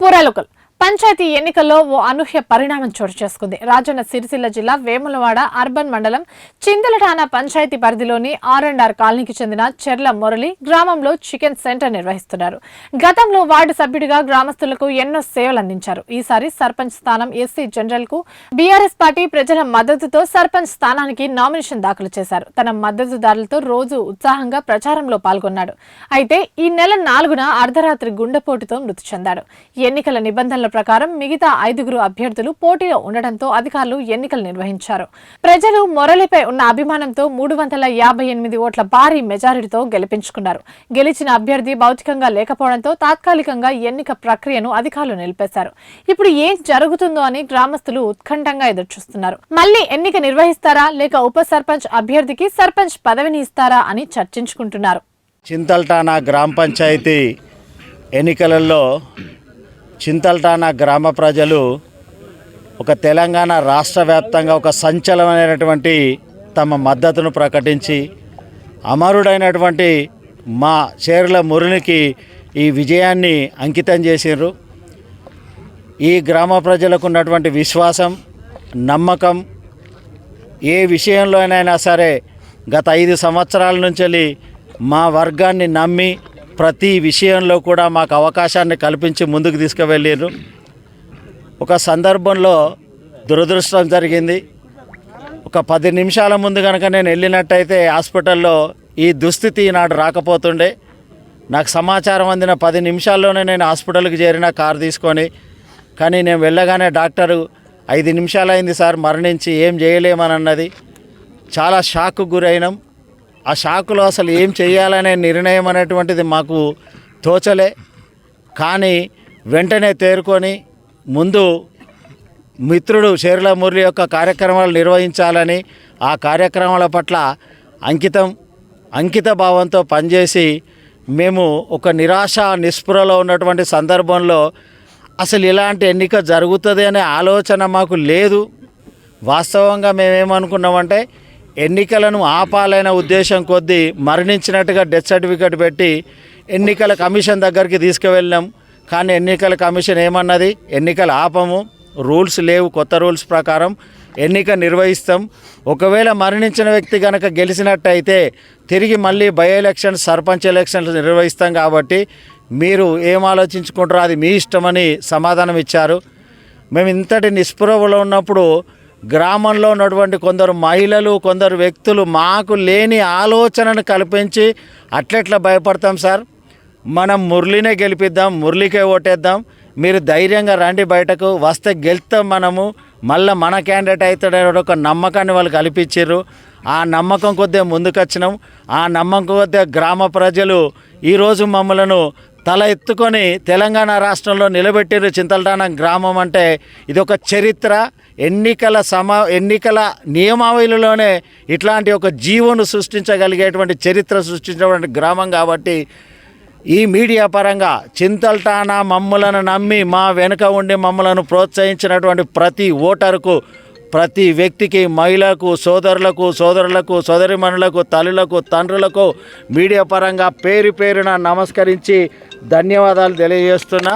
పూరాలోకల్ పంచాయతీ ఎన్నికల్లో ఓ అనూహ్య పరిణామం చోటు చేసుకుంది. రాజన్న సిరిసిల్ల జిల్లా వేములవాడ అర్బన్ మండలం చింతలటాన పంచాయతీ పరిధిలోని R&R కాలనీకి చెందిన చెర్ల మురళి గ్రామంలో చికెన్ సెంటర్ నిర్వహిస్తున్నారు. గతంలో వార్డు సభ్యుడిగా గ్రామస్తులకు ఎన్నో సేవలు అందించారు. ఈసారి సర్పంచ్ స్థానం ఎస్సీ జనరల్ కు బీఆర్ఎస్ పార్టీ ప్రజల మద్దతుతో సర్పంచ్ స్థానానికి నామినేషన్ దాఖలు చేశారు. తన మద్దతుదారులతో రోజు ఉత్సాహంగా ప్రచారంలో పాల్గొన్నాడు. అయితే ఈ నెల 4న అర్ధరాత్రి గుండెపోటుతో మృతి చెందాడు. ఎన్నికల నిబంధనల ప్రకారం మిగతా 5గురు అభ్యర్థులు పోటీలో ఉండడంతో అధికారులు ఎన్నికలు నిర్వహించారు. ప్రజలు మురళిపై ఉన్న అభిమానంతో 358 ఓట్ల భారీ మెజారిటీతో గెలిపించుకున్నారు. గెలిచిన అభ్యర్థి భౌతికంగా లేకపోవడంతో తాత్కాలికంగా ఎన్నిక ప్రక్రియను అధికారులు నిలిపేశారు. ఇప్పుడు ఏం జరుగుతుందో అని గ్రామస్తులు ఉత్కంఠంగా ఎదురుచూస్తున్నారు. మళ్లీ ఎన్నిక నిర్వహిస్తారా లేక ఉప సర్పంచ్ అభ్యర్థికి సర్పంచ్ పదవిని ఇస్తారా అని చర్చించుకుంటున్నారు. చింతలటాన గ్రామ పంచాయతీ ఎన్నికలలో చింతలటాన గ్రామ ప్రజలు ఒక తెలంగాణ రాష్ట్ర వ్యాప్తంగా ఒక సంచలనమైనటువంటి తమ మద్దతును ప్రకటించి అమరుడైనటువంటి మా చేర్ల మురళికి ఈ విజయాన్ని అంకితం చేసిర్రు. ఈ గ్రామ ప్రజలకు ఉన్నటువంటి విశ్వాసం, నమ్మకం ఏ విషయంలోనైనా సరే గత 5 సంవత్సరాల నుంచి మా వర్గాన్ని నమ్మి ప్రతి విషయంలో కూడా మాకు అవకాశాన్ని కల్పించి ముందుకు తీసుకువెళ్ళారు. ఒక సందర్భంలో దురదృష్టం జరిగింది. ఒక 10 నిమిషాల ముందు కనుక నేను వెళ్ళినట్టయితే హాస్పిటల్లో ఈ దుస్థితి నాడు రాకపోతుండే. నాకు సమాచారం అందిన 10 నిమిషాల్లోనే నేను హాస్పిటల్కి చేరిన కారు తీసుకొని. కానీ నేను వెళ్ళగానే డాక్టరు 5 నిమిషాలు అయింది సార్ మరణించి, ఏం చేయలేమని అన్నది. చాలా షాక్కు గురైనాం. ఆ షాకులో అసలు ఏం చేయాలనే నిర్ణయం అనేటువంటిది మాకు తోచలే. కానీ వెంటనే తేరుకొని ముందు మిత్రుడు చేర్ల మురళి యొక్క కార్యక్రమాలు నిర్వహించాలని, ఆ కార్యక్రమాల పట్ల అంకిత భావంతో పనిచేసి మేము ఒక నిరాశ నిస్పృహలో ఉన్నటువంటి సందర్భంలో అసలు ఇలాంటి ఎన్నిక జరుగుతుంది అనే ఆలోచన మాకు లేదు. వాస్తవంగా మేమేమనుకున్నామంటే ఎన్నికలను ఆపాలనే ఉద్దేశం కొద్దీ మరణించినట్టుగా డెత్ సర్టిఫికేట్ పెట్టి ఎన్నికల కమిషన్ దగ్గరికి తీసుకువెళ్ళాం. కానీ ఎన్నికల కమిషన్ ఏమన్నది, ఎన్నికలు ఆపము, రూల్స్ లేవు, కొత్త రూల్స్ ప్రకారం ఎన్నిక నిర్వహిస్తాం. ఒకవేళ మరణించిన వ్యక్తి కనుక గెలిచినట్టయితే తిరిగి మళ్ళీ బై ఎలక్షన్స్, సర్పంచ్ ఎలక్షన్స్ నిర్వహిస్తాం. కాబట్టి మీరు ఏం ఆలోచించుకుంటారో అది మీ ఇష్టమని సమాధానం ఇచ్చారు. మేము ఇంతటి నిస్పృహలో ఉన్నప్పుడు గ్రామంలో ఉన్నటువంటి కొందరు మహిళలు, కొందరు వ్యక్తులు మాకు లేని ఆలోచనను కల్పించి అట్లెట్లా భయపడతాం సార్, మనం మురళినే గెలిపిద్దాం, మురళికే ఓటేద్దాం, మీరు ధైర్యంగా రండి, బయటకు వస్తే గెలుస్తాం, మనము మళ్ళీ మన క్యాండిడేట్ అవుతాడనే ఒక నమ్మకాన్ని వాళ్ళు కల్పించారు. ఆ నమ్మకం కొద్దిగా ముందుకొచ్చినాం. ఆ నమ్మకం కొద్దిగా గ్రామ ప్రజలు ఈరోజు మమ్మలను తల ఎత్తుకొని తెలంగాణ రాష్ట్రంలో నిలబెట్టారు. చింతలటాన గ్రామం అంటే ఇది ఒక చరిత్ర. ఎన్నికల నియమావళిలోనే ఇట్లాంటి ఒక జీవోను సృష్టించగలిగేటువంటి చరిత్ర సృష్టించేటువంటి గ్రామం. కాబట్టి ఈ మీడియా పరంగా చింతలటాన మమ్మలను నమ్మి మా వెనుక ఉండి మమ్మలను ప్రోత్సహించినటువంటి ప్రతి ఓటరుకు, ప్రతి వ్యక్తికి, మహిళలకు, సోదరులకు, సోదరిమణులకు, తల్లులకు, తండ్రులకు మీడియా పరంగా పేరున నమస్కరించి ధన్యవాదాలు తెలియజేస్తున్నా.